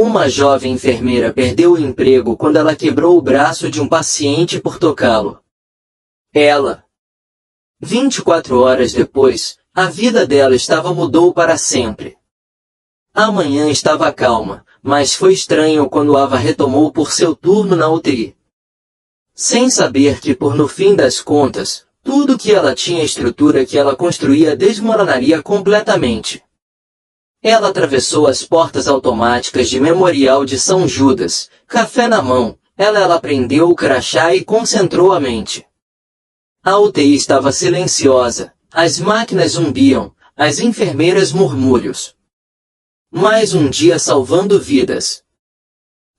Uma jovem enfermeira perdeu o emprego quando ela quebrou o braço de um paciente por tocá-lo. 24 horas depois, a vida dela mudou para sempre. A manhã estava calma, mas foi estranho quando Ava retomou por seu turno na UTI. Sem saber que no fim das contas, tudo que ela tinha, a estrutura que ela construía, desmoronaria completamente. Ela atravessou as portas automáticas de Memorial de São Judas, café na mão, ela prendeu o crachá e concentrou a mente. A UTI estava silenciosa, as máquinas zumbiam, as enfermeiras murmúrios. Mais um dia salvando vidas.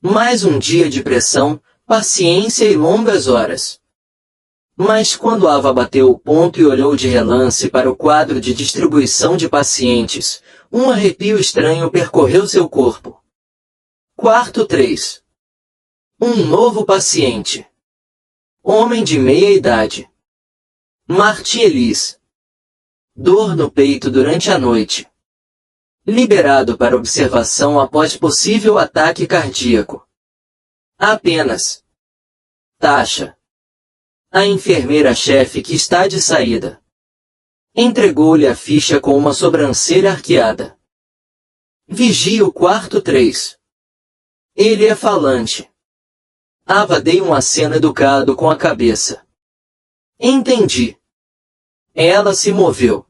Mais um dia de pressão, paciência e longas horas. Mas quando Ava bateu o ponto e olhou de relance para o quadro de distribuição de pacientes, um arrepio estranho percorreu seu corpo. Quarto 3. Um novo paciente. Homem de meia idade. Marty Ellis. Dor no peito durante a noite. Liberado para observação após possível ataque cardíaco. Apenas. Tasha. A enfermeira-chefe que está de saída. Entregou-lhe a ficha com uma sobrancelha arqueada. Vigia o quarto 3. Ele é falante. Ava deu um aceno educado com a cabeça. Entendi. Ela se moveu.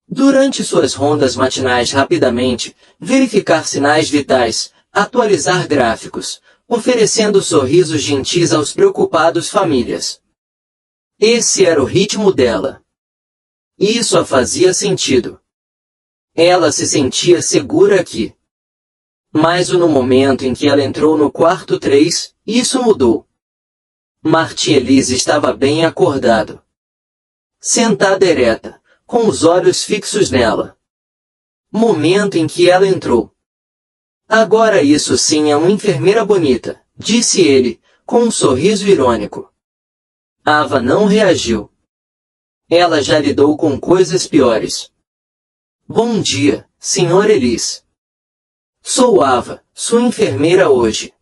Durante suas rondas matinais, rapidamente, verificar sinais vitais, atualizar gráficos, oferecendo sorrisos gentis aos preocupados famílias. Esse era o ritmo dela. Isso a fazia sentido. Ela se sentia segura aqui. Mas no momento em que ela entrou no quarto 3, isso mudou. Marty Ellis estava bem acordado. Sentada ereta, com os olhos fixos nela. Momento em que ela entrou. Agora isso sim é uma enfermeira bonita, disse ele, com um sorriso irônico. Ava não reagiu. Ela já lidou com coisas piores. Bom dia, Sr. Ellis. Sou Ava, sua enfermeira hoje.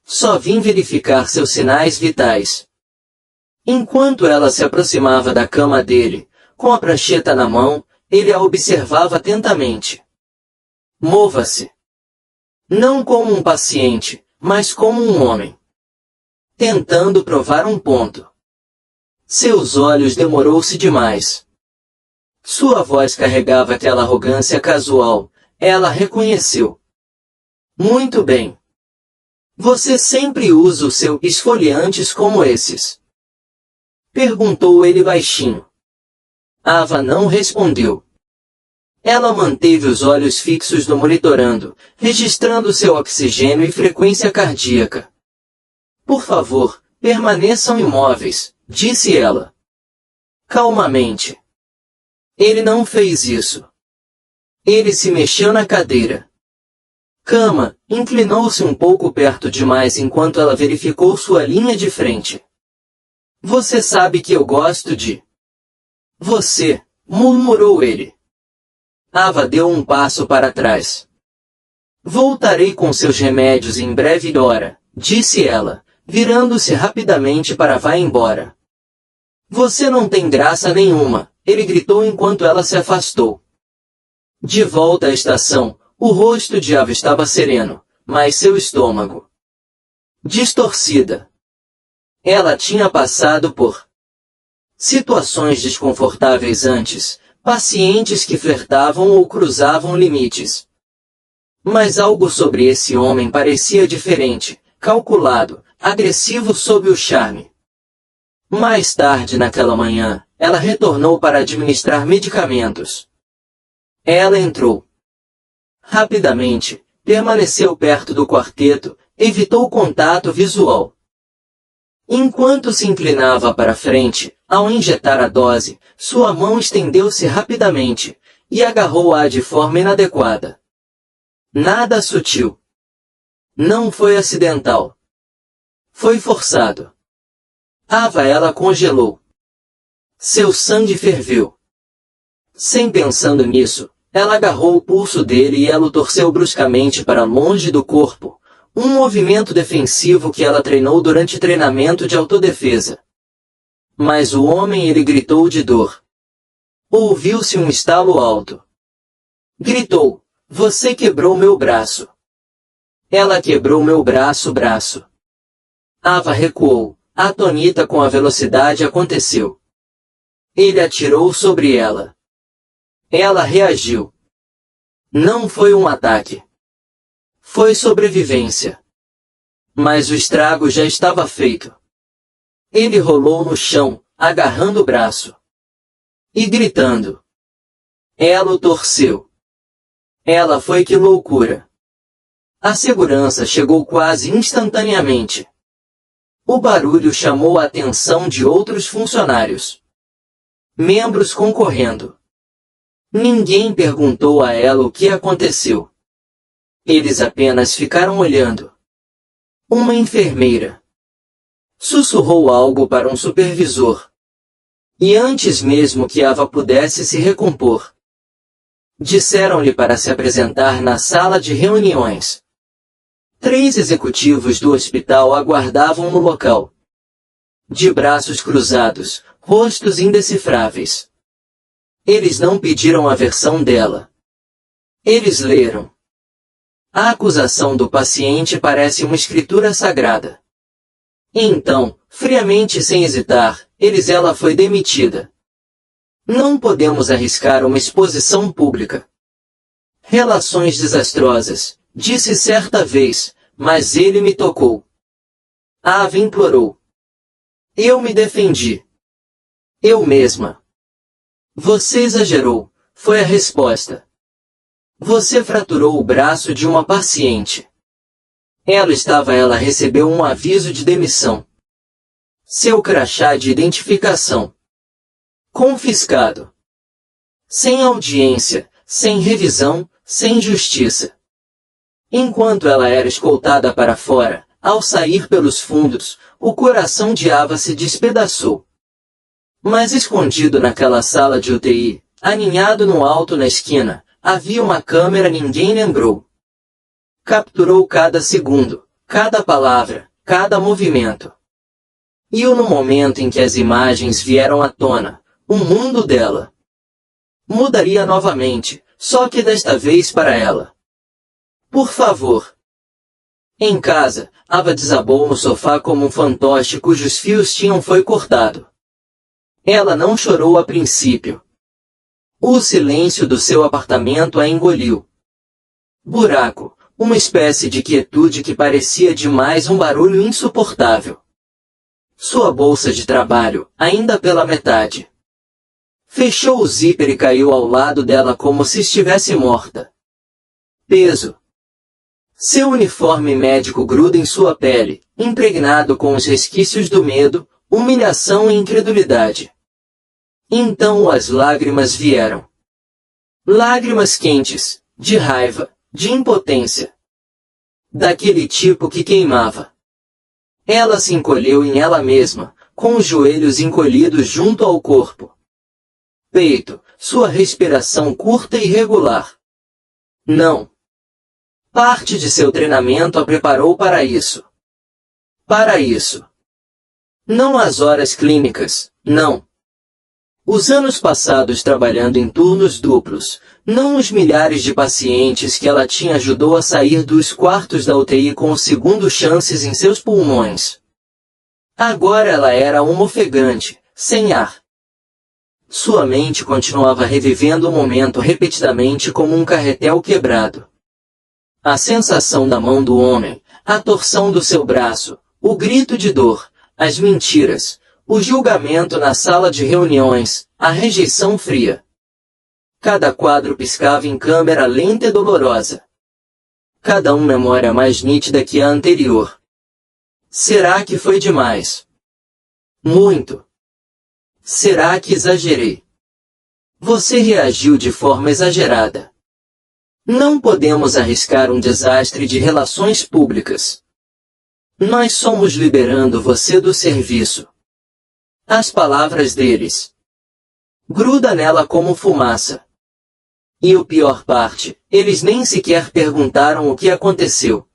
Só vim verificar seus sinais vitais. Enquanto ela se aproximava da cama dele, com a prancheta na mão, ele a observava atentamente. Mova-se. Não como um paciente, mas como um homem. Tentando provar um ponto. Seus olhos demorou-se demais. Sua voz carregava aquela arrogância casual, ela reconheceu. Muito bem. Você sempre usa os seus esfoliantes como esses? Perguntou ele baixinho. Ava não respondeu. Ela manteve os olhos fixos no monitorando, registrando seu oxigênio e frequência cardíaca. Por favor, permaneçam imóveis, disse ela. Calmamente. Ele não fez isso. Ele se mexeu na cadeira. Cama, inclinou-se um pouco perto demais enquanto ela verificou sua linha de frente. Você sabe que eu gosto de... Você, murmurou ele. Ava deu um passo para trás. Voltarei com seus remédios em breve hora, disse ela, virando-se rapidamente para vai embora. Você não tem graça nenhuma, ele gritou enquanto ela se afastou. De volta à estação, o rosto de Ava estava sereno, mas seu estômago... distorcida. Ela tinha passado por situações desconfortáveis antes, pacientes que flertavam ou cruzavam limites. Mas algo sobre esse homem parecia diferente, calculado, agressivo sob o charme. Mais tarde naquela manhã, ela retornou para administrar medicamentos. Ela entrou. Rapidamente, permaneceu perto do quarteto, evitou contato visual. Enquanto se inclinava para frente, ao injetar a dose, sua mão estendeu-se rapidamente, e agarrou-a de forma inadequada. Nada sutil. Não foi acidental. Foi forçado. Ela congelou. Seu sangue ferveu. Sem pensando nisso, Ela agarrou o pulso dele e ela o torceu bruscamente para longe do corpo, um movimento defensivo que ela treinou durante treinamento de autodefesa. Mas o homem ele gritou de dor. Ouviu-se um estalo alto. Gritou, você quebrou meu braço. Ela quebrou meu braço. Ava recuou, atônita com a velocidade aconteceu. Ele atirou sobre ela. Ela reagiu. Não foi um ataque. Foi sobrevivência. Mas o estrago já estava feito. Ele rolou no chão, agarrando o braço. E gritando. Ela o torceu. Ela foi que loucura. A segurança chegou quase instantaneamente. O barulho chamou a atenção de outros funcionários. Membros concorrendo. Ninguém perguntou a ela o que aconteceu. Eles apenas ficaram olhando. Uma enfermeira sussurrou algo para um supervisor. E antes mesmo que Ava pudesse se recompor, disseram-lhe para se apresentar na sala de reuniões. 3 executivos do hospital aguardavam no local. De braços cruzados, rostos indecifráveis. Eles não pediram a versão dela. Eles leram. A acusação do paciente parece uma escritura sagrada. Então, friamente e sem hesitar, ela foi demitida. Não podemos arriscar uma exposição pública. Relações desastrosas, disse certa vez, mas ele me tocou. Ava implorou. Eu me defendi. Eu mesma. Você exagerou, foi a resposta. Você fraturou o braço de uma paciente. Ela recebeu um aviso de demissão. Seu crachá de identificação confiscado. Sem audiência, sem revisão, sem justiça. Enquanto ela era escoltada para fora, ao sair pelos fundos, o coração de Ava se despedaçou. Mas escondido naquela sala de UTI, aninhado no alto na esquina, havia uma câmera ninguém lembrou. Capturou cada segundo, cada palavra, cada movimento. E no momento em que as imagens vieram à tona, o mundo dela mudaria novamente, só que desta vez para ela. Por favor. Em casa, Ava desabou no sofá como um fantoche cujos fios foi cortado. Ela não chorou a princípio. O silêncio do seu apartamento a engoliu. Buraco, uma espécie de quietude que parecia demais um barulho insuportável. Sua bolsa de trabalho, ainda pela metade. Fechou o zíper e caiu ao lado dela como se estivesse morta. Peso. Seu uniforme médico gruda em sua pele, impregnado com os resquícios do medo, humilhação e incredulidade. Então as lágrimas vieram. Lágrimas quentes, de raiva, de impotência. Daquele tipo que queimava. Ela se encolheu em ela mesma, com os joelhos encolhidos junto ao corpo. Peito, sua respiração curta e regular. Não. Parte de seu treinamento a preparou para isso. Para isso. Não as horas clínicas, não. Os anos passados trabalhando em turnos duplos, não os milhares de pacientes que ela tinha ajudou a sair dos quartos da UTI com segundo chances em seus pulmões. Agora ela era uma ofegante, sem ar. Sua mente continuava revivendo o momento repetidamente como um carretel quebrado. A sensação da mão do homem, a torção do seu braço, o grito de dor, as mentiras, o julgamento na sala de reuniões, a rejeição fria. Cada quadro piscava em câmera lenta e dolorosa. Cada memória mais nítida que a anterior. Será que foi demais? Muito. Será que exagerei? Você reagiu de forma exagerada. Não podemos arriscar um desastre de relações públicas. Nós somos liberando você do serviço. As palavras deles. Gruda nela como fumaça. E o pior parte, eles nem sequer perguntaram o que aconteceu.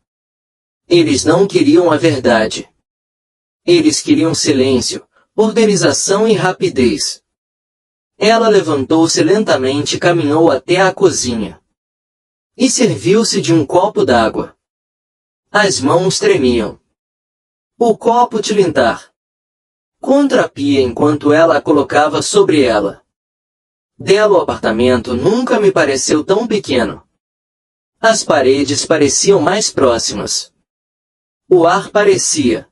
Eles não queriam a verdade. Eles queriam silêncio, organização e rapidez. Ela levantou-se lentamente e caminhou até a cozinha. E serviu-se de um copo d'água. As mãos tremiam. O copo tilintar contra a pia enquanto ela a colocava sobre ela. Dela o apartamento nunca me pareceu tão pequeno. As paredes pareciam mais próximas. O ar parecia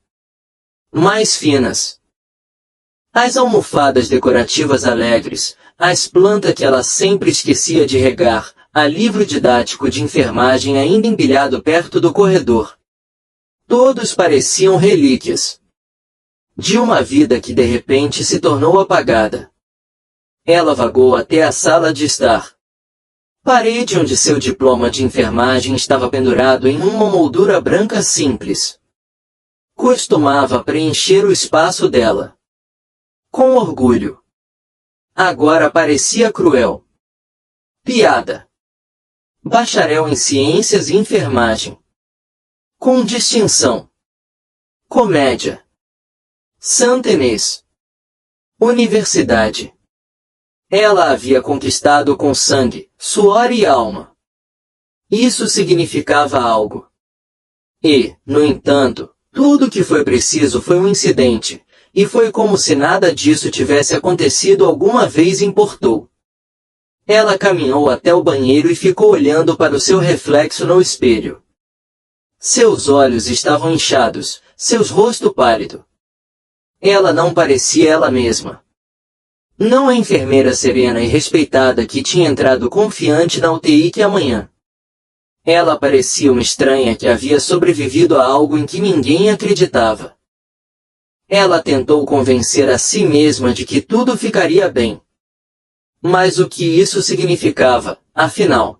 mais finas. As almofadas decorativas alegres, as plantas que ela sempre esquecia de regar, a livro didático de enfermagem ainda empilhado perto do corredor. Todos pareciam relíquias de uma vida que de repente se tornou apagada. Ela vagou até a sala de estar. Parede onde seu diploma de enfermagem estava pendurado em uma moldura branca simples. Costumava preencher o espaço dela com orgulho. Agora parecia cruel. Piada. Bacharel em Ciências e Enfermagem. Com distinção. Comédia. Santa Inês. Universidade. Ela havia conquistado com sangue, suor e alma. Isso significava algo. E, no entanto, tudo o que foi preciso foi um incidente, e foi como se nada disso tivesse acontecido alguma vez importou. Ela caminhou até o banheiro e ficou olhando para o seu reflexo no espelho. Seus olhos estavam inchados, seu rosto pálido. Ela não parecia ela mesma. Não a enfermeira serena e respeitada que tinha entrado confiante na UTI que amanhã. Ela parecia uma estranha que havia sobrevivido a algo em que ninguém acreditava. Ela tentou convencer a si mesma de que tudo ficaria bem. Mas o que isso significava, afinal?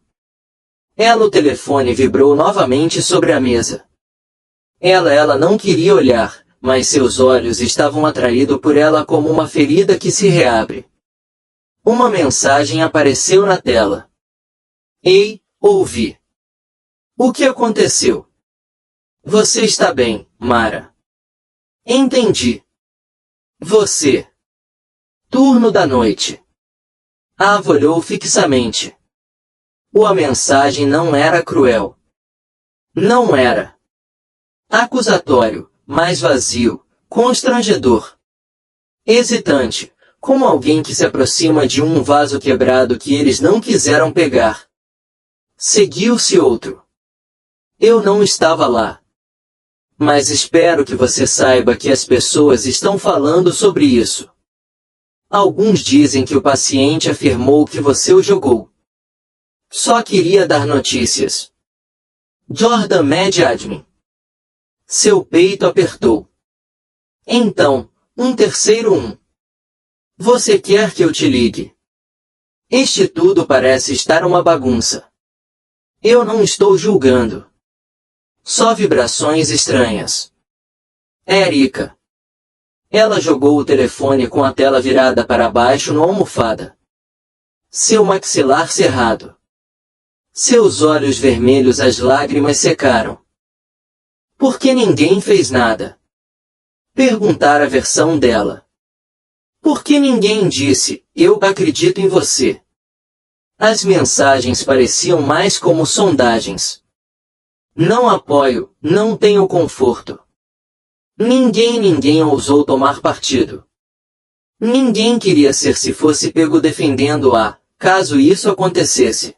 O telefone vibrou novamente sobre a mesa. Ela não queria olhar, mas seus olhos estavam atraídos por ela como uma ferida que se reabre. Uma mensagem apareceu na tela. Ei, ouvi. O que aconteceu? Você está bem, Mara? Entendi. Você. Turno da noite. Ava olhou fixamente. A mensagem não era cruel. Não era acusatório, mas vazio, constrangedor. Hesitante, como alguém que se aproxima de um vaso quebrado que eles não quiseram pegar. Seguiu-se outro. Eu não estava lá. Mas espero que você saiba que as pessoas estão falando sobre isso. Alguns dizem que o paciente afirmou que você o jogou. Só queria dar notícias. Jordan Med-Admin. Seu peito apertou. Então, um terceiro. Você quer que eu te ligue? Este tudo parece estar uma bagunça. Eu não estou julgando. Só vibrações estranhas. Erika. Ela jogou o telefone com a tela virada para baixo na almofada. Seu maxilar cerrado. Seus olhos vermelhos, as lágrimas secaram. Por que ninguém fez nada? Perguntar a versão dela. Por que ninguém disse, eu acredito em você? As mensagens pareciam mais como sondagens. Não apoio, não tenho conforto. Ninguém ousou tomar partido. Ninguém queria ser se fosse pego defendendo-a, caso isso acontecesse.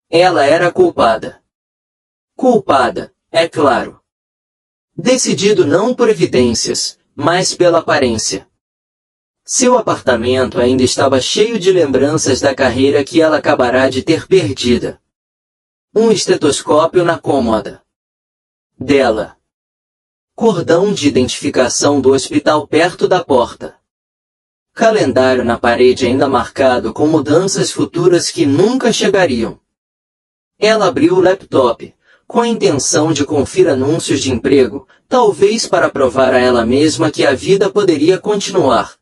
Ela era culpada. Culpada, é claro. Decidido não por evidências, mas pela aparência. Seu apartamento ainda estava cheio de lembranças da carreira que ela acabará de ter perdida. Um estetoscópio na cômoda dela. Cordão de identificação do hospital perto da porta. Calendário na parede ainda marcado com mudanças futuras que nunca chegariam. Ela abriu o laptop, com a intenção de conferir anúncios de emprego, talvez para provar a ela mesma que a vida poderia continuar.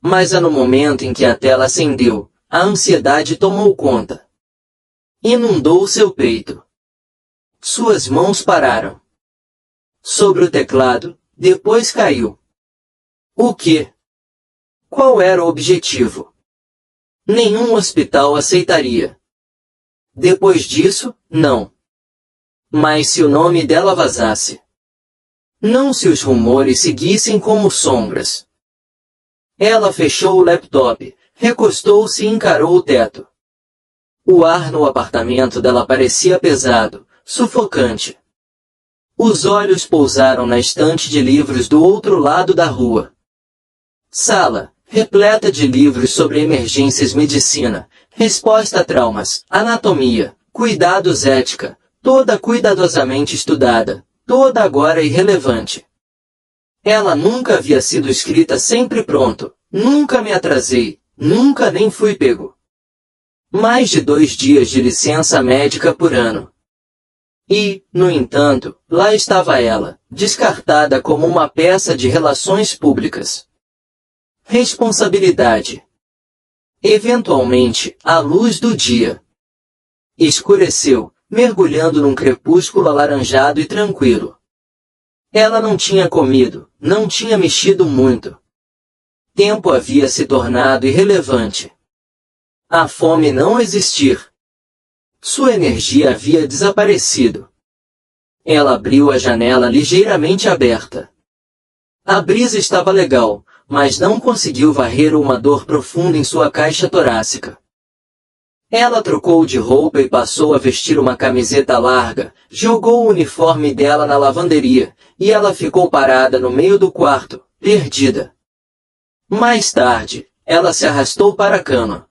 Mas no momento em que a tela acendeu, A ansiedade tomou conta. Inundou seu peito. Suas mãos pararam sobre o teclado, depois caiu. O quê? Qual era o objetivo? Nenhum hospital aceitaria. Depois disso, não. Mas se o nome dela vazasse? Não se os rumores seguissem como sombras. Ela fechou o laptop, recostou-se e encarou o teto. O ar no apartamento dela parecia pesado, sufocante. Os olhos pousaram na estante de livros do outro lado da rua. Sala, repleta de livros sobre emergências, medicina, resposta a traumas, anatomia, cuidados, ética, toda cuidadosamente estudada, toda agora irrelevante. Ela nunca havia sido escrita sempre pronto, nunca me atrasei, nunca nem fui pego. Mais de 2 dias de licença médica por ano. E, no entanto, lá estava ela, descartada como uma peça de relações públicas. Responsabilidade. Eventualmente, a luz do dia escureceu, mergulhando num crepúsculo alaranjado e tranquilo. Ela não tinha comido, não tinha mexido muito. Tempo havia se tornado irrelevante. A fome não existir. Sua energia havia desaparecido. Ela abriu a janela ligeiramente aberta. A brisa estava legal, mas não conseguiu varrer uma dor profunda em sua caixa torácica. Ela trocou de roupa e passou a vestir uma camiseta larga, jogou o uniforme dela na lavanderia, e ela ficou parada no meio do quarto, perdida. Mais tarde, ela se arrastou para a cama.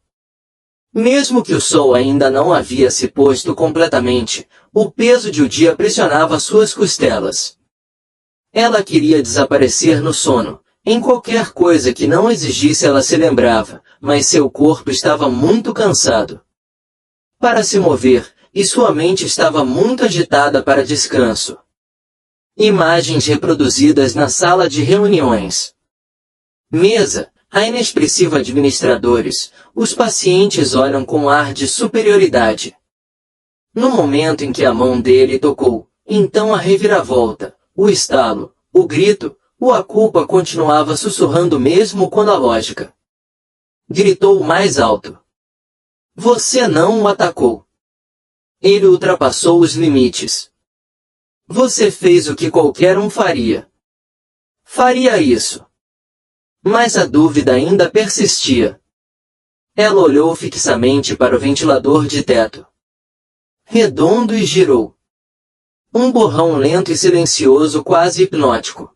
Mesmo que o sol ainda não havia se posto completamente, o peso de o dia pressionava suas costelas. Ela queria desaparecer no sono, em qualquer coisa que não exigisse ela se lembrava, mas seu corpo estava muito cansado para se mover, e sua mente estava muito agitada para descanso. Imagens reproduzidas na sala de reuniões. Mesa. A inexpressiva administradores, os pacientes olham com ar de superioridade. No momento em que a mão dele tocou, então a reviravolta, o estalo, o grito, a culpa continuava sussurrando mesmo quando a lógica gritou mais alto. Você não o atacou. Ele ultrapassou os limites. Você fez o que qualquer um faria. Faria isso. Mas a dúvida ainda persistia. Ela olhou fixamente para o ventilador de teto redondo e girou. Um borrão lento e silencioso, quase hipnótico.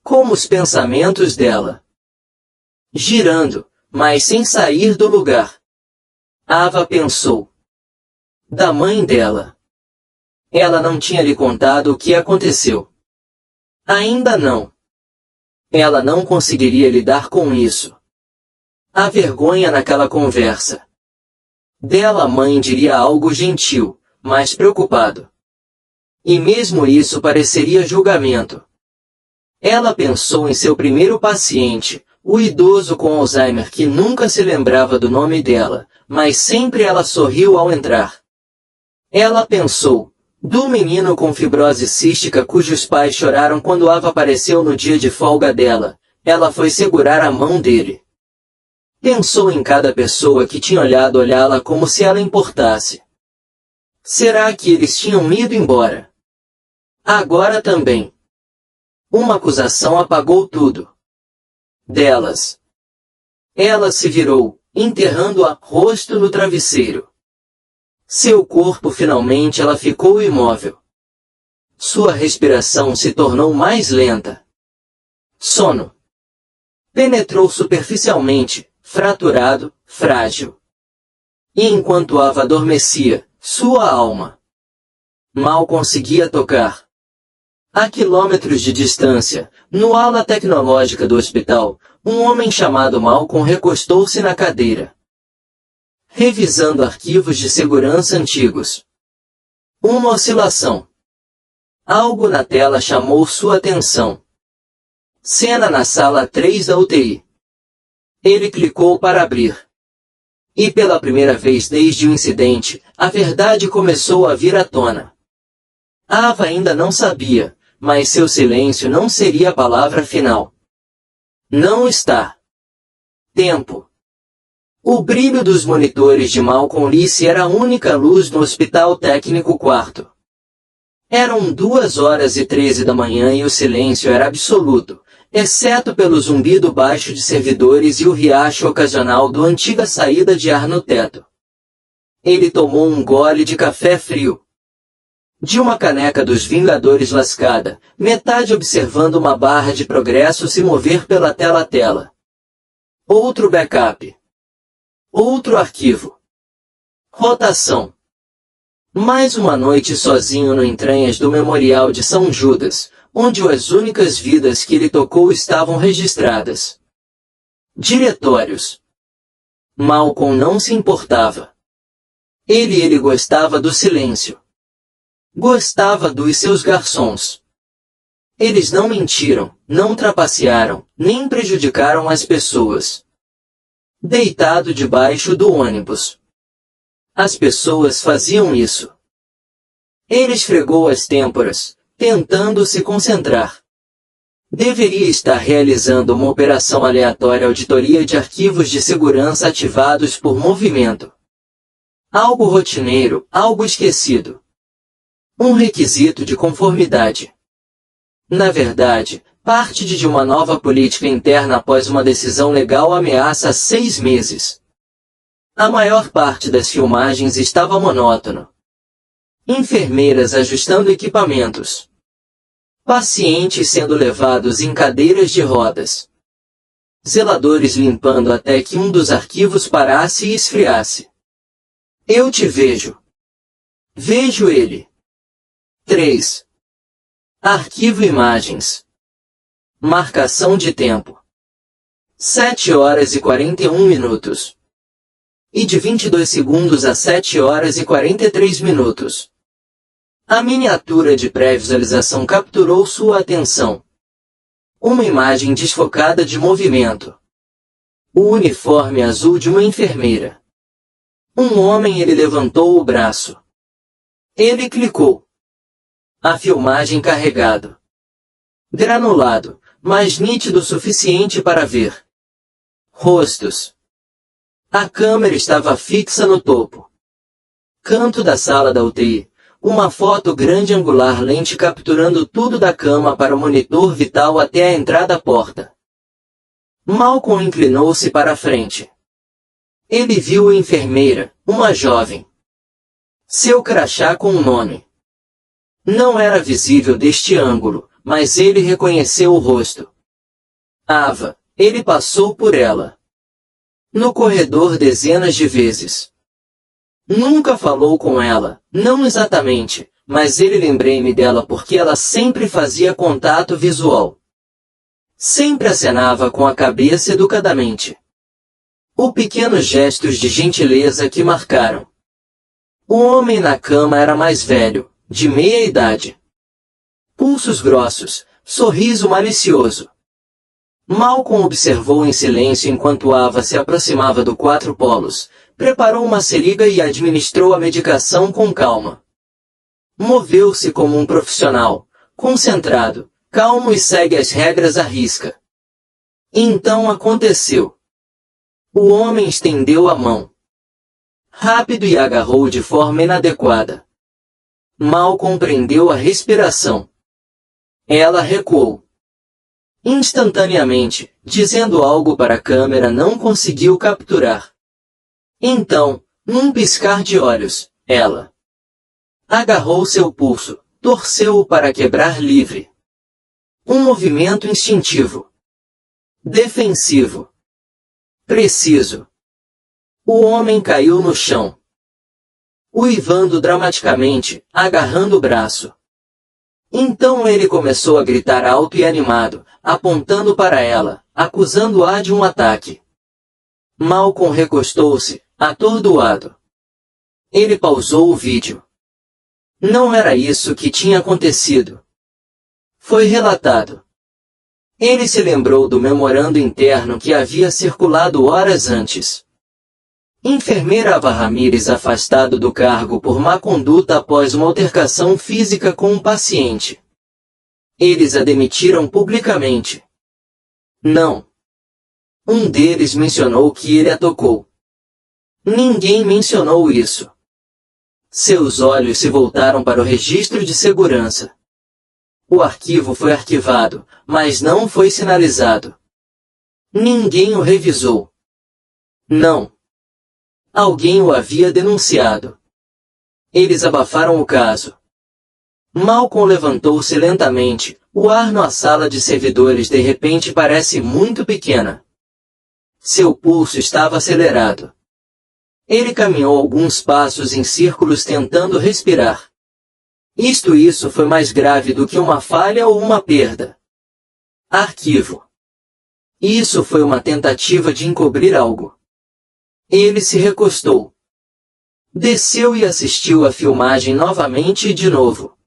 Como os pensamentos dela. Girando, mas sem sair do lugar. Ava pensou. Da mãe dela. Ela não tinha lhe contado o que aconteceu. Ainda não. Ela não conseguiria lidar com isso. A vergonha naquela conversa. Dela a mãe diria algo gentil, mas preocupado. E mesmo isso pareceria julgamento. Ela pensou em seu primeiro paciente, o idoso com Alzheimer que nunca se lembrava do nome dela, mas sempre ela sorriu ao entrar. Ela pensou do menino com fibrose cística cujos pais choraram quando Ava apareceu no dia de folga dela. Ela foi segurar a mão dele. Pensou em cada pessoa que tinha olhá-la como se ela importasse. Será que eles tinham ido embora? Agora também. Uma acusação apagou tudo delas. Ela se virou, enterrando-a rosto no travesseiro. Seu corpo finalmente ela ficou imóvel. Sua respiração se tornou mais lenta. Sono. Penetrou superficialmente, fraturado, frágil. E enquanto Ava adormecia, sua alma mal conseguia tocar. A quilômetros de distância, no ala tecnológica do hospital, um homem chamado Malcolm recostou-se na cadeira, revisando arquivos de segurança antigos. Uma oscilação. Algo na tela chamou sua atenção. Cena na sala 3 da UTI. Ele clicou para abrir. E pela primeira vez desde o incidente, a verdade começou a vir à tona. Ava ainda não sabia, mas seu silêncio não seria a palavra final. Não está. Tempo. O brilho dos monitores de Malcolm Lisse era a única luz no Hospital Técnico 4. Eram 2h13 da manhã e o silêncio era absoluto, exceto pelo zumbido baixo de servidores e o riacho ocasional do antiga saída de ar no teto. Ele tomou um gole de café frio. De uma caneca dos Vingadores lascada, metade observando uma barra de progresso se mover pela tela. Outro backup. Outro arquivo. Rotação. Mais uma noite sozinho no entranhas do Memorial de São Judas, onde as únicas vidas que ele tocou estavam registradas. Diretórios. Malcolm não se importava. Ele gostava do silêncio. Gostava dos seus garçons. Eles não mentiram, não trapacearam, nem prejudicaram as pessoas. Deitado debaixo do ônibus. As pessoas faziam isso. Ele esfregou as têmporas, tentando se concentrar. Deveria estar realizando uma operação aleatória auditoria de arquivos de segurança ativados por movimento. Algo rotineiro, algo esquecido. Um requisito de conformidade. Na verdade, parte de uma nova política interna após uma decisão legal ameaça há 6 meses. A maior parte das filmagens estava monótono. Enfermeiras ajustando equipamentos. Pacientes sendo levados em cadeiras de rodas. Zeladores limpando até que um dos arquivos parasse e esfriasse. Eu te vejo. Vejo ele. 3. Arquivo imagens. Marcação de tempo. 7h41. E de 22 segundos a 7h43. A miniatura de pré-visualização capturou sua atenção. Uma imagem desfocada de movimento. O uniforme azul de uma enfermeira. Um homem. Ele levantou o braço. Ele clicou. A filmagem carregado. Granulado, mas nítido o suficiente para ver. Rostos. A câmera estava fixa no topo. Canto da sala da UTI. Uma foto grande angular lente capturando tudo da cama para o monitor vital até a entrada porta. Malcolm inclinou-se para a frente. Ele viu a enfermeira, uma jovem. Seu crachá com o nome. Não era visível deste ângulo, mas ele reconheceu o rosto. Ava. Ele passou por ela. No corredor dezenas de vezes. Nunca falou com ela, não exatamente, mas ele lembrei-me dela porque ela sempre fazia contato visual. Sempre acenava com a cabeça educadamente. Ou pequenos gestos de gentileza que marcaram. O homem na cama era mais velho, de meia idade. Pulsos grossos, sorriso malicioso. Malcolm observou em silêncio enquanto Ava se aproximava do 4 polos, preparou uma seringa e administrou a medicação com calma. Moveu-se como um profissional, concentrado, calmo e segue as regras à risca. Então aconteceu. O homem estendeu a mão. Rápido e agarrou de forma inadequada. Malcolm prendeu a respiração. Ela recuou. Instantaneamente, dizendo algo para a câmera não conseguiu capturar. Então, num piscar de olhos, ela agarrou seu pulso, torceu-o para quebrar livre. Um movimento instintivo. Defensivo. Preciso. O homem caiu no chão. Uivando dramaticamente, agarrando o braço. Então ele começou a gritar alto e animado, apontando para ela, acusando-a de um ataque. Malcolm recostou-se, atordoado. Ele pausou o vídeo. Não era isso que tinha acontecido. Foi relatado. Ele se lembrou do memorando interno que havia circulado horas antes. Enfermeira Ava Ramírez afastado do cargo por má conduta após uma altercação física com um paciente. Eles a demitiram publicamente. Não. Um deles mencionou que ele a tocou. Ninguém mencionou isso. Seus olhos se voltaram para o registro de segurança. O arquivo foi arquivado, mas não foi sinalizado. Ninguém o revisou. Não. Alguém o havia denunciado. Eles abafaram o caso. Malcolm levantou-se lentamente. O ar na sala de servidores de repente parece muito pequena. Seu pulso estava acelerado. Ele caminhou alguns passos em círculos tentando respirar. Isso foi mais grave do que uma falha ou uma perda. Arquivo. Isso foi uma tentativa de encobrir algo. Ele se recostou. Desceu e assistiu à filmagem novamente e de novo.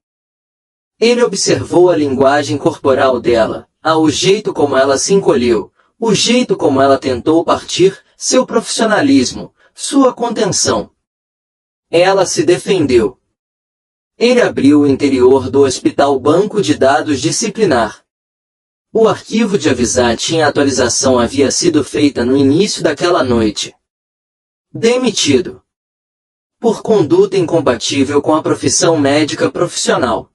Ele observou a linguagem corporal dela, o jeito como ela se encolheu, o jeito como ela tentou partir, seu profissionalismo, sua contenção. Ela se defendeu. Ele abriu o interior do hospital banco de dados disciplinar. O arquivo de avisar tinha atualização havia sido feita no início daquela noite. Demitido. Por conduta incompatível com a profissão médica profissional.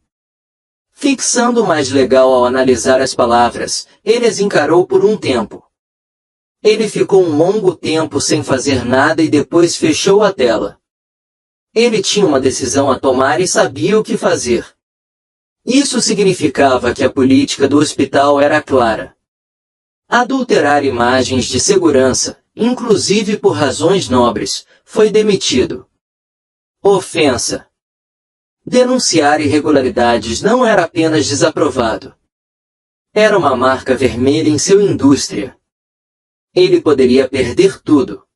Fixando o mais legal ao analisar as palavras, ele as encarou por um tempo. Ele ficou um longo tempo sem fazer nada e depois fechou a tela. Ele tinha uma decisão a tomar e sabia o que fazer. Isso significava que a política do hospital era clara. Adulterar imagens de segurança, inclusive por razões nobres, foi demitido. Ofensa. Denunciar irregularidades não era apenas desaprovado. Era uma marca vermelha em sua indústria. Ele poderia perder tudo.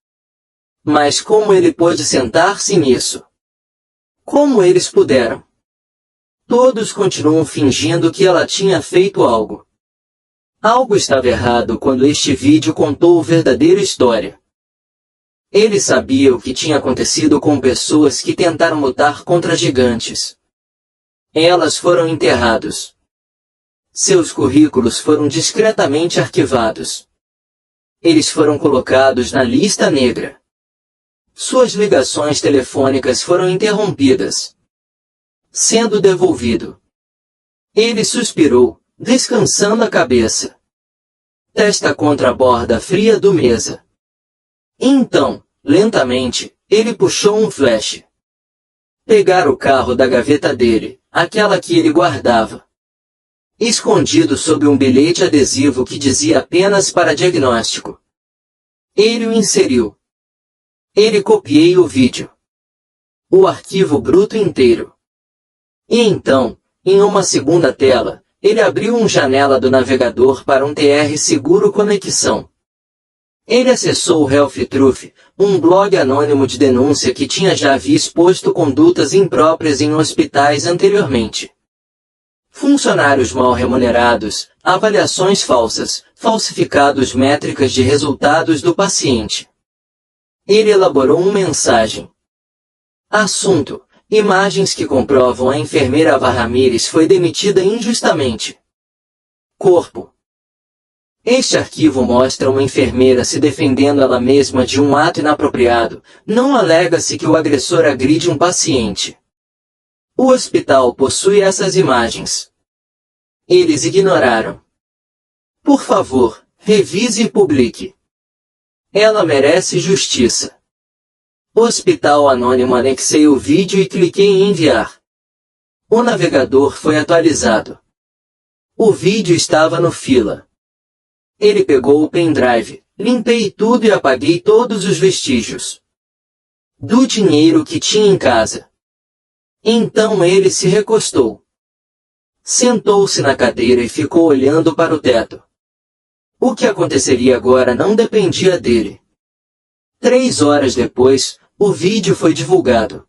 Mas como ele pôde sentar-se nisso? Como eles puderam? Todos continuam fingindo que ela tinha feito algo. Algo estava errado quando este vídeo contou a verdadeira história. Ele sabia o que tinha acontecido com pessoas que tentaram lutar contra gigantes. Elas foram enterradas. Seus currículos foram discretamente arquivados. Eles foram colocados na lista negra. Suas ligações telefônicas foram interrompidas. Sendo devolvido. Ele suspirou, descansando a cabeça. Testa contra a borda fria do mesa. Então, lentamente, ele puxou um flash. Pegar o carro da gaveta dele, aquela que ele guardava. Escondido sob um bilhete adesivo que dizia apenas para diagnóstico. Ele o inseriu. Ele copiei o vídeo. O arquivo bruto inteiro. E então, em uma segunda tela, ele abriu uma janela do navegador para um TR seguro conexão. Ele acessou o Health Truth, um blog anônimo de denúncia que tinha já havia exposto condutas impróprias em hospitais anteriormente. Funcionários mal remunerados, avaliações falsas, falsificados métricas de resultados do paciente. Ele elaborou uma mensagem. Assunto: imagens que comprovam a enfermeira Ava Ramírez foi demitida injustamente. Corpo: este arquivo mostra uma enfermeira se defendendo ela mesma de um ato inapropriado, não alega-se que o agressor agride um paciente. O hospital possui essas imagens. Eles ignoraram. Por favor, revise e publique. Ela merece justiça. Hospital Anônimo. Anexei o vídeo e cliquei em enviar. O navegador foi atualizado. O vídeo estava no fila. Ele pegou o pendrive, limpei tudo e apaguei todos os vestígios do dinheiro que tinha em casa. Então ele se recostou. Sentou-se na cadeira e ficou olhando para o teto. O que aconteceria agora não dependia dele. 3 horas depois, o vídeo foi divulgado.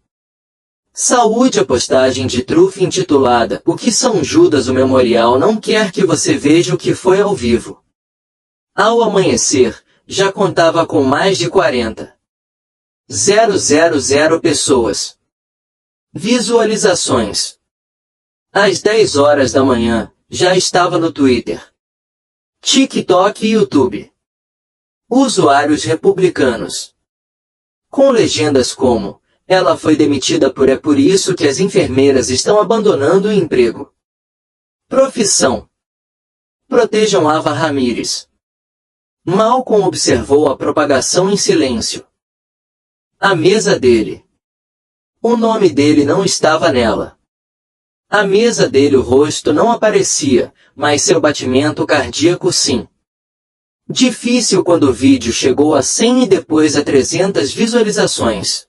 Saúde. A postagem de Truth intitulada "O que São Judas?" O memorial não quer que você veja o que foi ao vivo. Ao amanhecer, já contava com mais de 40 000 pessoas. Visualizações. Às 10 horas da manhã, já estava no Twitter, TikTok e YouTube. Usuários republicanos. Com legendas como: ela foi demitida por é por isso que as enfermeiras estão abandonando o emprego. Profissão. Protejam Ava Ramírez. Malcolm observou a propagação em silêncio. A mesa dele. O nome dele não estava nela. A mesa dele, o rosto não aparecia, mas seu batimento cardíaco sim. Difícil quando o vídeo chegou a 100 e depois a 300 visualizações.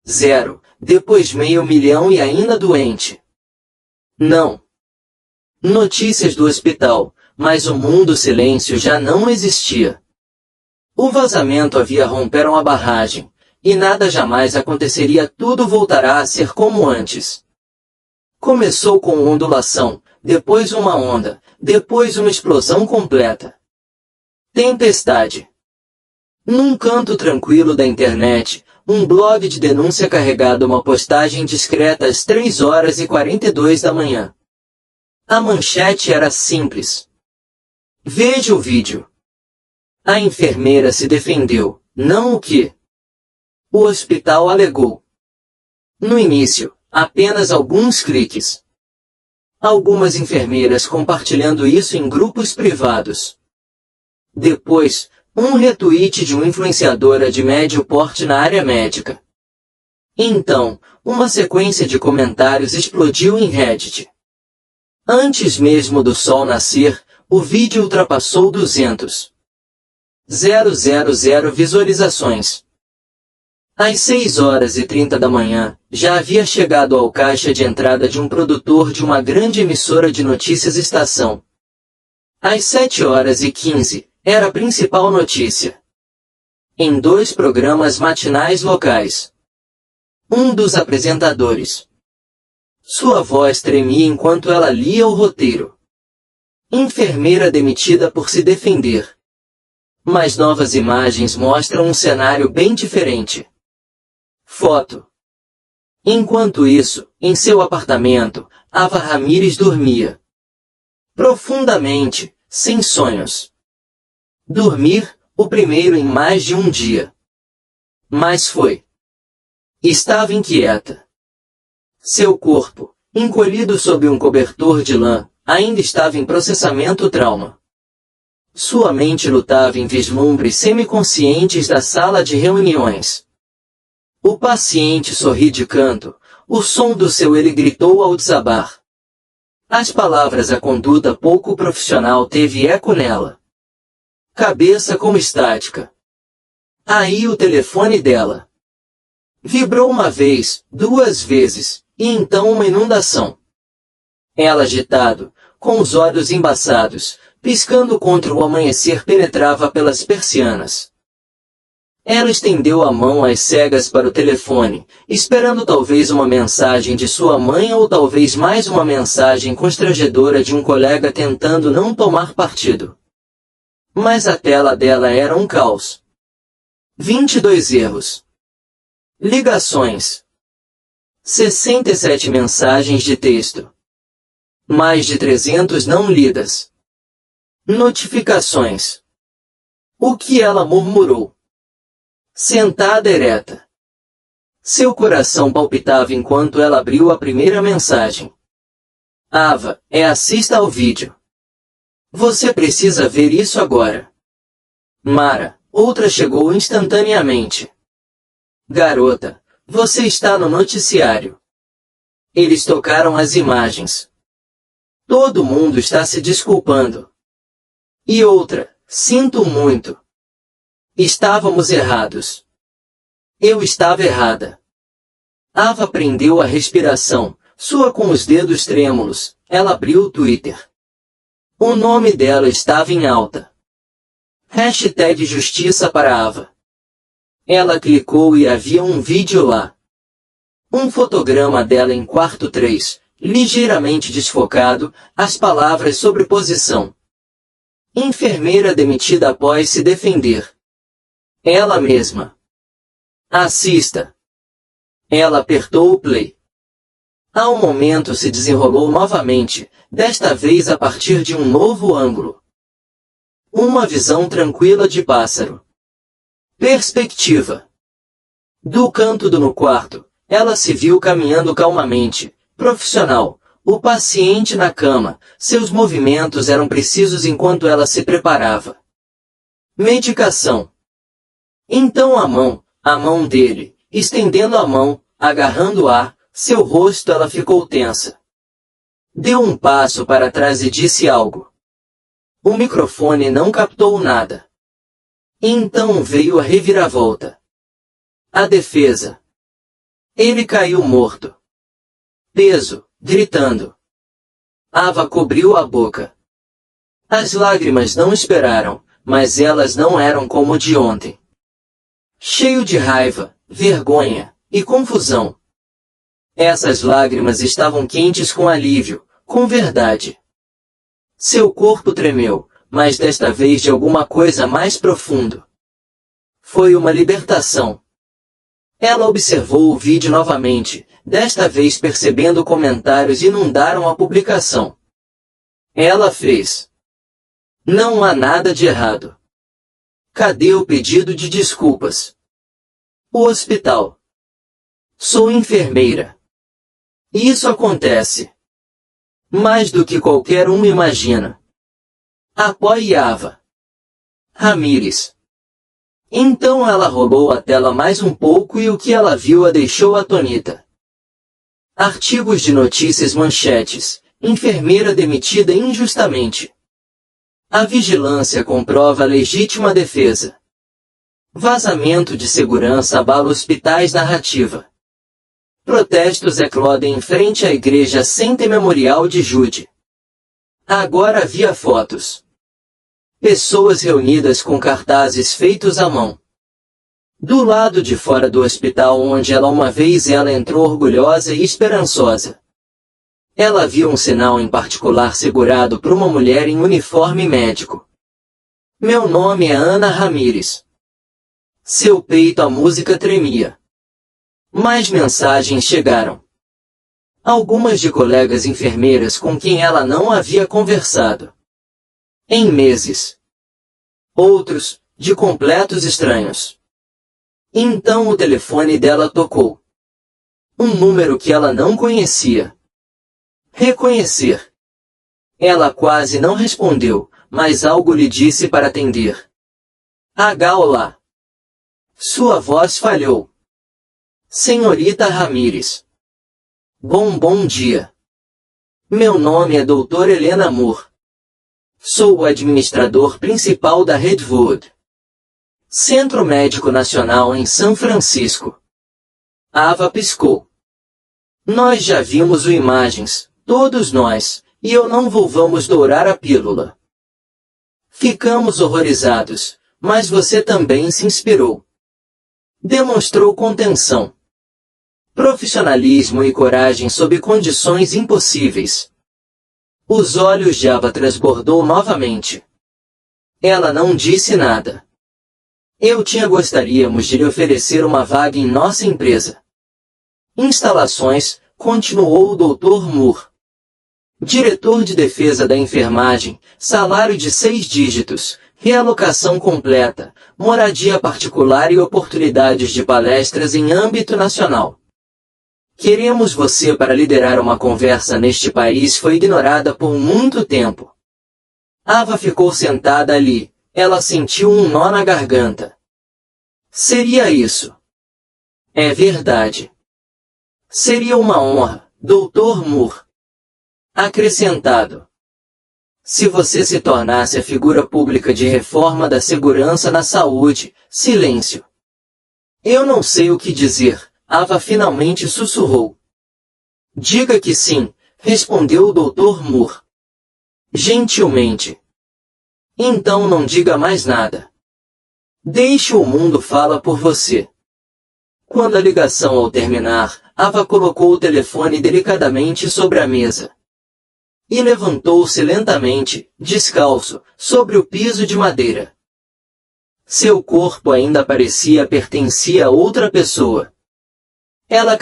0, depois 500 mil e ainda doente. Não. Notícias do hospital, mas o mundo silêncio já não existia. O vazamento havia romperam a barragem, e nada jamais aconteceria, tudo voltará a ser como antes. Começou com ondulação, depois uma onda, depois uma explosão completa. Tempestade. Num canto tranquilo da internet, um blog de denúncia carregado uma postagem discreta às 3 horas e 42 da manhã. A manchete era simples. Veja o vídeo. A enfermeira se defendeu, não o que o hospital alegou. No início, apenas alguns cliques. Algumas enfermeiras compartilhando isso em grupos privados. Depois, um retweet de uma influenciadora de médio porte na área médica. Então, uma sequência de comentários explodiu em Reddit. Antes mesmo do sol nascer, o vídeo ultrapassou 200.000 visualizações. Às 6 horas e 30 da manhã, já havia chegado ao caixa de entrada de um produtor de uma grande emissora de notícias estação. Às 7 horas e 15, era a principal notícia. Em 2 programas matinais locais. Um dos apresentadores. Sua voz tremia enquanto ela lia o roteiro. Enfermeira demitida por se defender. Mas novas imagens mostram um cenário bem diferente. Foto. Enquanto isso, em seu apartamento, Ava Ramírez dormia. Profundamente, sem sonhos. Dormir, o primeiro em mais de um dia. Mas foi. Estava inquieta. Seu corpo, encolhido sob um cobertor de lã, ainda estava em processamento trauma. Sua mente lutava em vislumbres semiconscientes da sala de reuniões. O paciente sorri de canto, o som do seu ele gritou ao desabar. As palavras, a conduta pouco profissional teve eco nela. Cabeça como estática. Aí o telefone dela. Vibrou uma vez, 2 vezes, e então uma inundação. Ela agitado, com os olhos embaçados, piscando contra o amanhecer, penetrava pelas persianas. Ela estendeu a mão às cegas para o telefone, esperando talvez uma mensagem de sua mãe ou talvez mais uma mensagem constrangedora de um colega tentando não tomar partido. Mas a tela dela era um caos. 22 erros. Ligações. 67 mensagens de texto. Mais de 300 não lidas. Notificações. O que ela murmurou? Sentada ereta. Seu coração palpitava enquanto ela abriu a primeira mensagem. Ava, assista ao vídeo. Você precisa ver isso agora. Mara, outra chegou instantaneamente. Garota, você está no noticiário. Eles tocaram as imagens. Todo mundo está se desculpando. E outra, sinto muito. Estávamos errados. Eu estava errada. Ava prendeu a respiração, sua com os dedos trêmulos, ela abriu o Twitter. O nome dela estava em alta. Hashtag Justiça para Ava. Ela clicou e havia um vídeo lá. Um fotograma dela em quarto 3, ligeiramente desfocado, as palavras sobreposição. Enfermeira demitida após se defender. Ela mesma. Assista. Ela apertou o play. Ao momento se desenrolou novamente, desta vez a partir de um novo ângulo. Uma visão tranquila de pássaro. Perspectiva. Do canto do no quarto, ela se viu caminhando calmamente, profissional, o paciente na cama, seus movimentos eram precisos enquanto ela se preparava. Medicação. Então a mão dele, estendendo a mão, agarrando-a, seu rosto ela ficou tensa. Deu um passo para trás e disse algo. O microfone não captou nada. Então veio a reviravolta. A defesa. Ele caiu morto. Peso, gritando. Ava cobriu a boca. As lágrimas não esperaram, mas elas não eram como de ontem. Cheio de raiva, vergonha e confusão. Essas lágrimas estavam quentes com alívio, com verdade. Seu corpo tremeu, mas desta vez de alguma coisa mais profundo. Foi uma libertação. Ela observou o vídeo novamente, desta vez percebendo comentários inundaram a publicação. Ela fez. Não há nada de errado. Cadê o pedido de desculpas? O hospital. Sou enfermeira. Isso acontece. Mais do que qualquer um imagina. Apoie Ava Ramírez. Então ela rolou a tela mais um pouco e o que ela viu a deixou atônita. Artigos de notícias manchetes. Enfermeira demitida injustamente. A vigilância comprova legítima defesa. Vazamento de segurança abala hospitais narrativa. Protestos eclodem em frente à igreja Center Memorial de Jude. Agora havia fotos. Pessoas reunidas com cartazes feitos à mão. Do lado de fora do hospital onde uma vez ela entrou orgulhosa e esperançosa. Ela viu um sinal em particular segurado por uma mulher em uniforme médico. Meu nome é Ana Ramírez. Seu peito a música tremia. Mais mensagens chegaram. Algumas de colegas enfermeiras com quem ela não havia conversado. Em meses. Outros, de completos estranhos. Então o telefone dela tocou. Um número que ela não conhecia. Reconhecer. Ela quase não respondeu, mas algo lhe disse para atender. Olá. Sua voz falhou. Senhorita Ramírez. Bom dia. Meu nome é Dr. Helena Moore. Sou o administrador principal da Redwood Centro Médico Nacional em São Francisco. Ava piscou. Nós já vimos o imagens, todos nós, e eu não vamos dourar a pílula. Ficamos horrorizados, mas você também se inspirou. Demonstrou contenção, profissionalismo e coragem sob condições impossíveis. Os olhos de Ava transbordou novamente. Ela não disse nada. Gostaríamos de lhe oferecer uma vaga em nossa empresa. Instalações, continuou o Dr. Moore. Diretor de Defesa da Enfermagem, salário de 6 dígitos, realocação completa, moradia particular e oportunidades de palestras em âmbito nacional. Queremos você para liderar uma conversa neste país foi ignorada por muito tempo. Ava ficou sentada ali, ela sentiu um nó na garganta. Seria isso. É verdade. Seria uma honra, Dr. Moore. Acrescentado. Se você se tornasse a figura pública de reforma da segurança na saúde, silêncio. Eu não sei o que dizer, Ava finalmente sussurrou. Diga que sim, respondeu o Dr. Moore. Gentilmente. Então não diga mais nada. Deixe o mundo fala por você. Quando a ligação ao terminar, Ava colocou o telefone delicadamente sobre a mesa. E levantou-se lentamente, descalço, sobre o piso de madeira. Seu corpo ainda pertencia a outra pessoa. Ela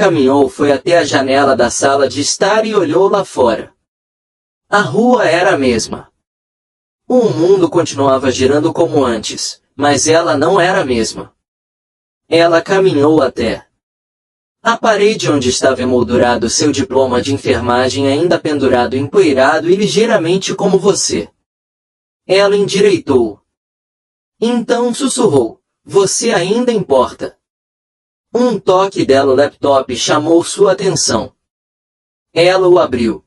foi até a janela da sala de estar e olhou lá fora. A rua era a mesma. O mundo continuava girando como antes, mas ela não era a mesma. Ela caminhou até a parede onde estava emoldurado seu diploma de enfermagem ainda pendurado empoeirado e ligeiramente como você. Ela endireitou. Então sussurrou, você ainda importa. Um toque dela no laptop chamou sua atenção. Ela o abriu.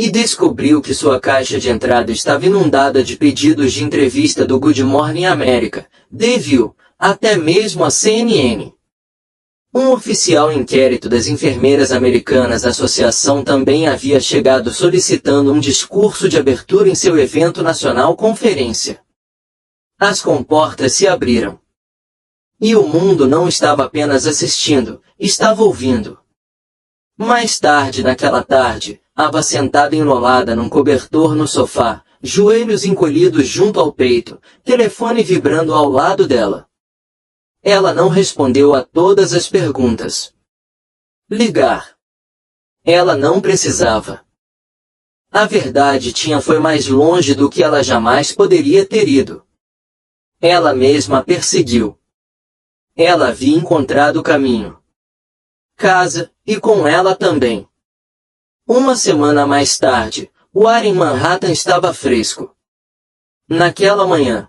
E descobriu que sua caixa de entrada estava inundada de pedidos de entrevista do Good Morning America, The View, até mesmo a CNN. Um oficial inquérito das enfermeiras americanas da associação também havia chegado solicitando um discurso de abertura em seu evento nacional conferência. As comportas se abriram. E o mundo não estava apenas assistindo, estava ouvindo. Mais tarde naquela tarde, Ava sentada enrolada num cobertor no sofá, joelhos encolhidos junto ao peito, telefone vibrando ao lado dela. Ela não respondeu a todas as perguntas. Ligar. Ela não precisava. A verdade foi mais longe do que ela jamais poderia ter ido. Ela mesma a perseguiu. Ela havia encontrado o caminho. Casa, e com ela também. Uma semana mais tarde, o ar em Manhattan estava fresco. Naquela manhã,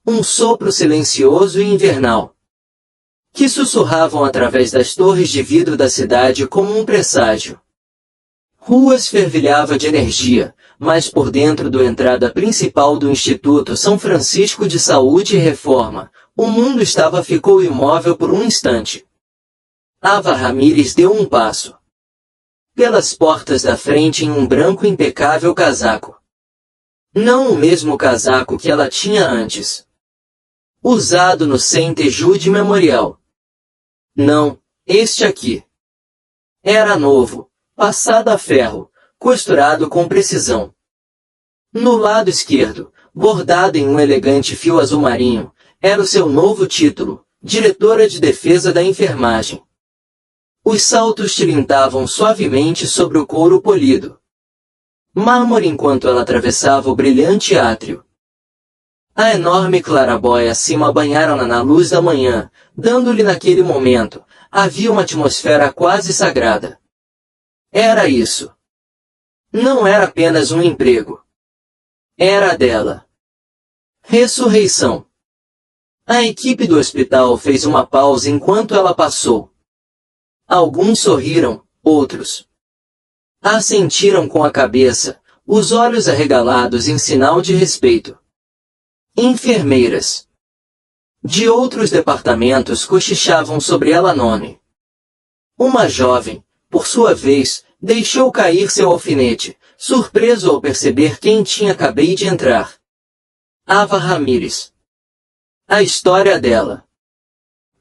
um sopro silencioso e invernal, que sussurravam através das torres de vidro da cidade como um presságio. Ruas fervilhava de energia, mas por dentro da entrada principal do Instituto São Francisco de Saúde e Reforma, o mundo ficou imóvel por um instante. Ava Ramírez deu um passo pelas portas da frente em um branco impecável casaco. Não o mesmo casaco que ela tinha antes, usado no St. Jude Memorial. Não, este aqui. Era novo, passado a ferro, costurado com precisão. No lado esquerdo, bordado em um elegante fio azul marinho, era o seu novo título, Diretora de Defesa da Enfermagem. Os saltos tilintavam suavemente sobre o couro polido. Mármore enquanto ela atravessava o brilhante átrio. A enorme clarabóia acima banharam-na na luz da manhã, dando-lhe naquele momento, havia uma atmosfera quase sagrada. Era isso. Não era apenas um emprego. Era a dela. Ressurreição. A equipe do hospital fez uma pausa enquanto ela passou. Alguns sorriram, outros assentiram com a cabeça, os olhos arregalados em sinal de respeito. Enfermeiras de outros departamentos cochichavam sobre ela nome. Uma jovem, por sua vez, deixou cair seu alfinete, surpreso ao perceber quem tinha acabei de entrar. Ava Ramírez. A história dela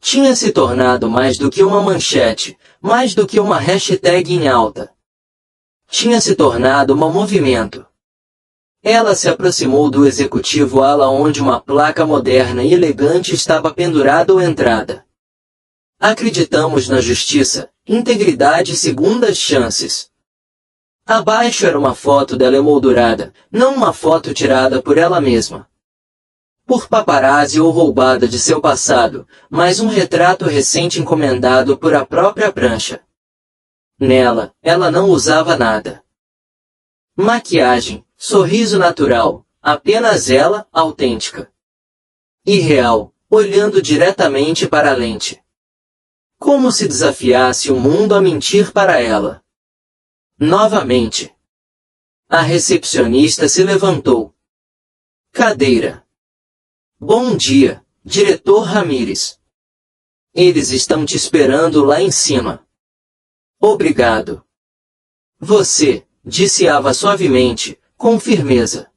tinha se tornado mais do que uma manchete, mais do que uma hashtag em alta. Tinha se tornado um movimento. Ela se aproximou do executivo ala onde uma placa moderna e elegante estava pendurada à entrada. Acreditamos na justiça, integridade e segundas chances. Abaixo era uma foto dela emoldurada, não uma foto tirada por ela mesma, por paparazzi ou roubada de seu passado, mas um retrato recente encomendado por a própria prancha. Nela, ela não usava nada. Maquiagem, sorriso natural, apenas ela, autêntica. E real, olhando diretamente para a lente. Como se desafiasse o mundo a mentir para ela. Novamente. A recepcionista se levantou. Cadeira. Bom dia, diretor Ramírez. Eles estão te esperando lá em cima. Obrigado. Você, disse Ava suavemente, com firmeza.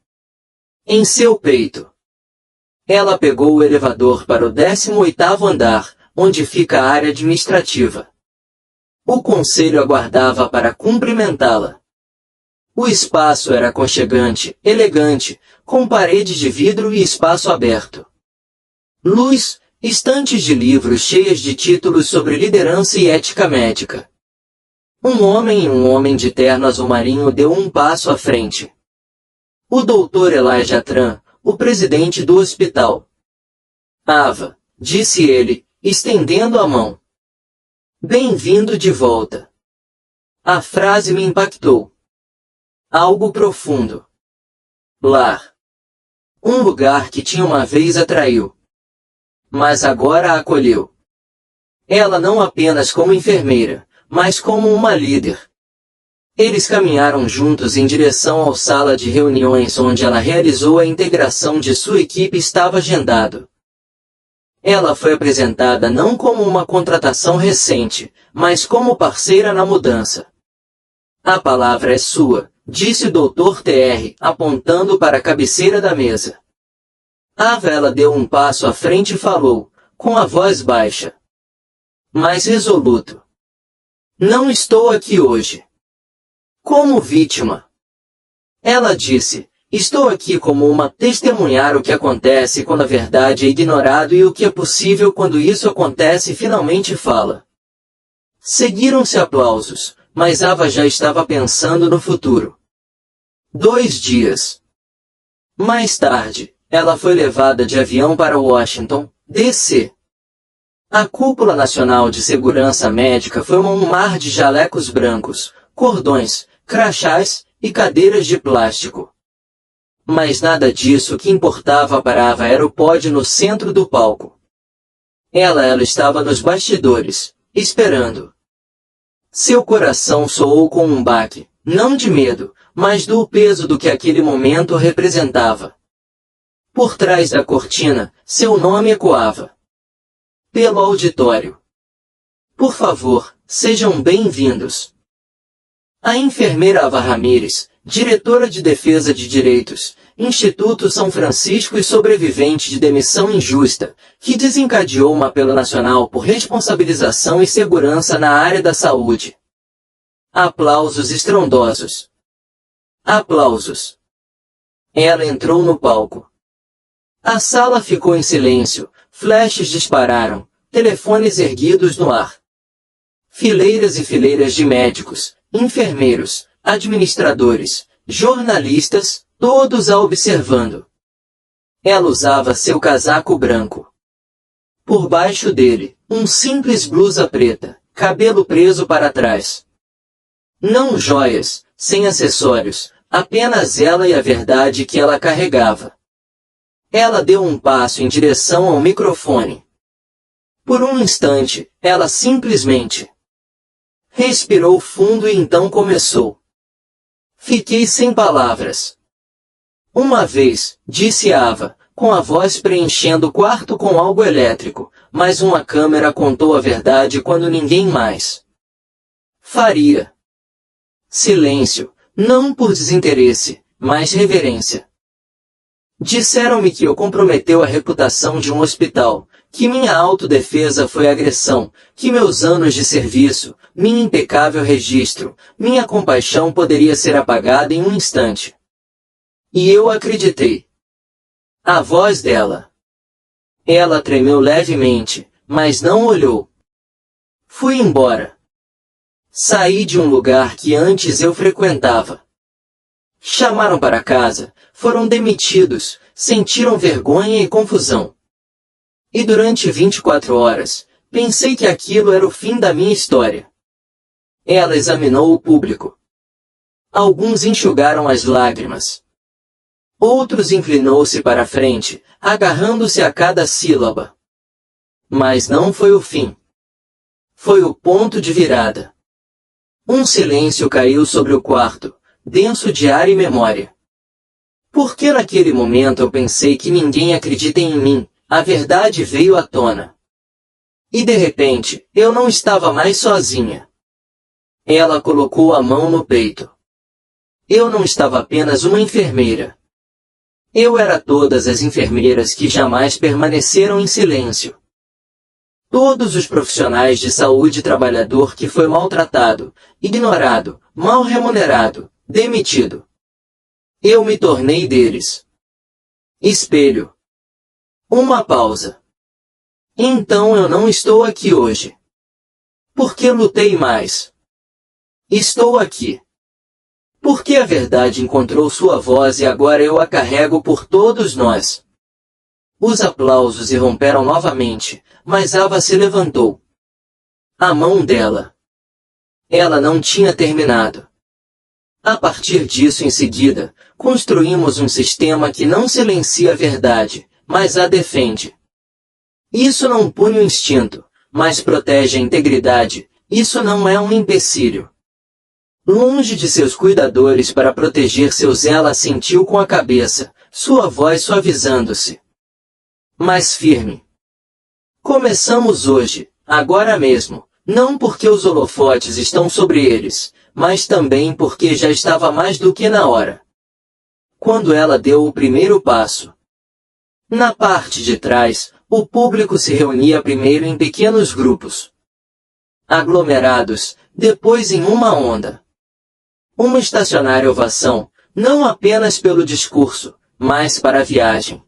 Em seu peito. Ela pegou o elevador para o 18º andar, onde fica a área administrativa. O conselho aguardava para cumprimentá-la. O espaço era aconchegante, elegante, com paredes de vidro e espaço aberto. luz, estantes de livros cheias de títulos sobre liderança e ética médica. Um homem de terno azul marinho deu um passo à frente. O Dr. Elijah Tran, o presidente do hospital. Ava, disse ele, estendendo a mão. Bem-vindo de volta. A frase me impactou. Algo profundo. Lar. Um lugar que tinha uma vez atraiu. Mas agora a acolheu. Ela não apenas como enfermeira, mas como uma líder. Eles caminharam juntos em direção à sala de reuniões onde ela realizou a integração de sua equipe estava agendado. Ela foi apresentada não como uma contratação recente, mas como parceira na mudança. A palavra é sua, disse o Dr. TR, apontando para a cabeceira da mesa. Ela deu um passo à frente e falou, com a voz baixa, mas resoluto. Não estou aqui hoje como vítima. Ela disse, estou aqui como uma testemunhar o que acontece quando a verdade é ignorado e o que é possível quando isso acontece finalmente fala. Seguiram-se aplausos, mas Ava já estava pensando no futuro. 2 dias. Mais tarde, ela foi levada de avião para Washington, D.C. A Cúpula Nacional de Segurança Médica foi um mar de jalecos brancos, cordões, crachás e cadeiras de plástico. Mas nada disso que importava para Ava era o pódio no centro do palco. Ela estava nos bastidores, esperando. Seu coração soou com um baque, não de medo, mas do peso do que aquele momento representava. Por trás da cortina, seu nome ecoava. Pelo auditório. Por favor, sejam bem-vindos. A enfermeira Ava Ramírez, diretora de Defesa de Direitos, Instituto São Francisco e sobrevivente de demissão injusta, que desencadeou um apelo nacional por responsabilização e segurança na área da saúde. Aplausos estrondosos. Aplausos. Ela entrou no palco. A sala ficou em silêncio, flashes dispararam, telefones erguidos no ar. Fileiras e fileiras de médicos, enfermeiros, administradores, jornalistas, todos a observando. Ela usava seu casaco branco. Por baixo dele, um simples blusa preta, cabelo preso para trás. Não joias, sem acessórios, apenas ela e a verdade que ela carregava. Ela deu um passo em direção ao microfone. Por um instante, ela simplesmente respirou fundo e então começou. Fiquei sem palavras. Uma vez, disse Ava, com a voz preenchendo o quarto com algo elétrico, mas uma câmera contou a verdade quando ninguém mais faria. Silêncio, não por desinteresse, mas reverência. Disseram-me que eu comprometeu a reputação de um hospital, que minha autodefesa foi agressão, que meus anos de serviço, minha impecável registro, minha compaixão poderia ser apagada em um instante. E eu acreditei. A voz dela. Ela tremeu levemente, mas não olhou. Fui embora. Saí de um lugar que antes eu frequentava. Chamaram para casa, foram demitidos, sentiram vergonha e confusão. E durante 24 horas, pensei que aquilo era o fim da minha história. Ela examinou o público. Alguns enxugaram as lágrimas. Outros inclinou-se para a frente, agarrando-se a cada sílaba. Mas não foi o fim. Foi o ponto de virada. Um silêncio caiu sobre o quarto, denso de ar e memória. Porque naquele momento eu pensei que ninguém acredita em mim, a verdade veio à tona. E de repente, eu não estava mais sozinha. Ela colocou a mão no peito. Eu não estava apenas uma enfermeira. Eu era todas as enfermeiras que jamais permaneceram em silêncio. Todos os profissionais de saúde trabalhador que foi maltratado, ignorado, mal remunerado, demitido. Eu me tornei deles. Espelho. Uma pausa. Então eu não estou aqui hoje. Porque lutei mais. Estou aqui. Porque a verdade encontrou sua voz e agora eu a carrego por todos nós. Os aplausos irromperam novamente, mas Ava se levantou. A mão dela. Ela não tinha terminado. A partir disso em seguida, construímos um sistema que não silencia a verdade, mas a defende. Isso não pune o instinto, mas protege a integridade. Isso não é um empecilho. Longe de seus cuidadores para proteger seus, ela assentiu com a cabeça, sua voz suavizando-se. Mais firme. Começamos hoje, agora mesmo, não porque os holofotes estão sobre eles, mas também porque já estava mais do que na hora. Quando ela deu o primeiro passo. Na parte de trás, o público se reunia primeiro em pequenos grupos. Aglomerados, depois em uma onda. Uma estacionária ovação, não apenas pelo discurso, mas para a viagem.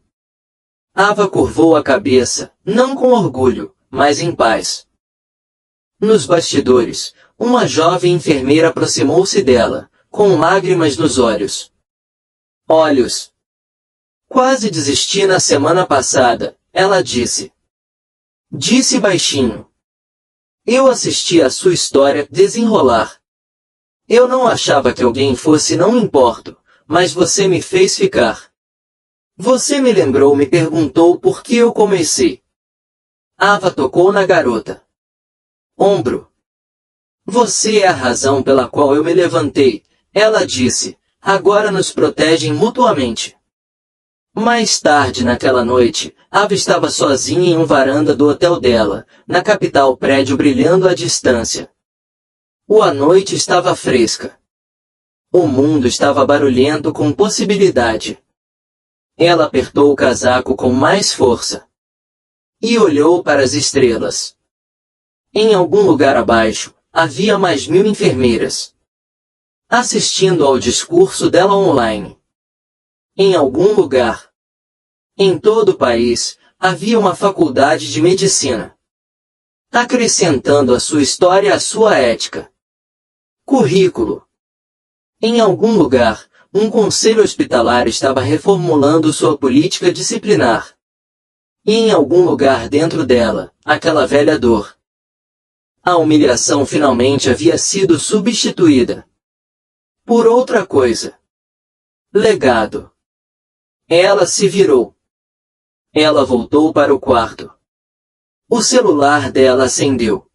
Ava curvou a cabeça, não com orgulho, mas em paz. Nos bastidores, uma jovem enfermeira aproximou-se dela, com lágrimas nos olhos. Olhos. Quase desisti na semana passada, ela disse. Disse baixinho. Eu assisti a sua história desenrolar. Eu não achava que alguém fosse, não importo, mas você me fez ficar. Você me lembrou, me perguntou por que eu comecei. Ava tocou na garota. Ombro. Você é a razão pela qual eu me levantei, ela disse, agora nos protegem mutuamente. Mais tarde naquela noite, Ava estava sozinha em uma varanda do hotel dela, na capital, prédio brilhando à distância. A noite estava fresca. O mundo estava barulhento com possibilidade. Ela apertou o casaco com mais força. E olhou para as estrelas. Em algum lugar abaixo, havia mais 1000 enfermeiras. Assistindo ao discurso dela online. Em algum lugar. Em todo o país, havia uma faculdade de medicina. Acrescentando a sua história à sua ética. Currículo. Em algum lugar, um conselho hospitalar estava reformulando sua política disciplinar. E em algum lugar dentro dela, aquela velha dor. A humilhação finalmente havia sido substituída por outra coisa. Legado. Ela se virou. Ela voltou para o quarto. O celular dela acendeu.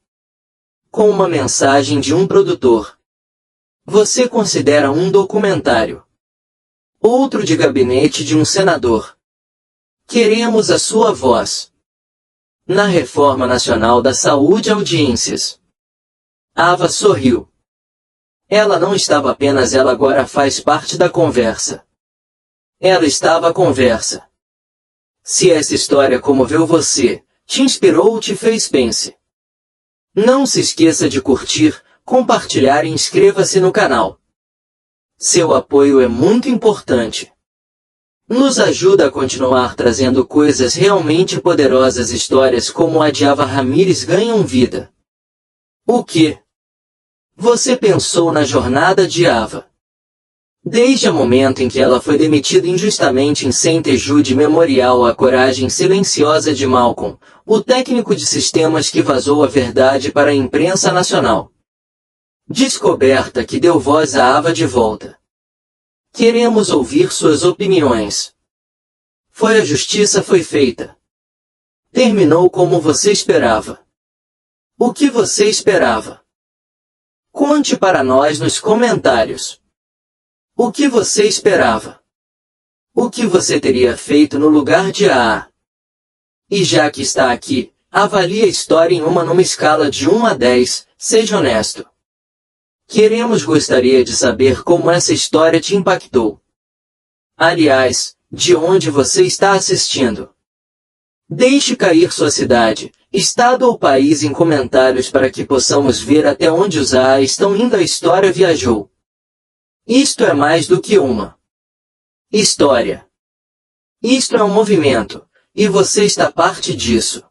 Com uma mensagem de um produtor. Você considera um documentário. Outro de gabinete de um senador. Queremos a sua voz. Na Reforma Nacional da Saúde, audiências. Ava sorriu. Ela não estava apenas, ela agora faz parte da conversa. Ela estava à conversa. Se essa história comoveu você, te inspirou ou te fez, pense. Não se esqueça de curtir, compartilhar e inscreva-se no canal. Seu apoio é muito importante. Nos ajuda a continuar trazendo coisas realmente poderosas, histórias como a de Ava Ramírez ganham vida. O que você pensou na jornada de Ava? Desde o momento em que ela foi demitida injustamente em St. Jude Memorial, a coragem silenciosa de Malcolm, o técnico de sistemas que vazou a verdade para a imprensa nacional. Descoberta que deu voz a Ava de volta. Queremos ouvir suas opiniões. A justiça foi feita. Terminou como você esperava. O que você esperava? Conte para nós nos comentários. O que você esperava? O que você teria feito no lugar de A? E já que está aqui, avalie a história em numa escala de 1 a 10, seja honesto. Gostaria de saber como essa história te impactou. Aliás, de onde você está assistindo. Deixe cair sua cidade, estado ou país em comentários para que possamos ver até onde os A estão indo. A história viajou. Isto é mais do que uma história. Isto é um movimento, e você está parte disso.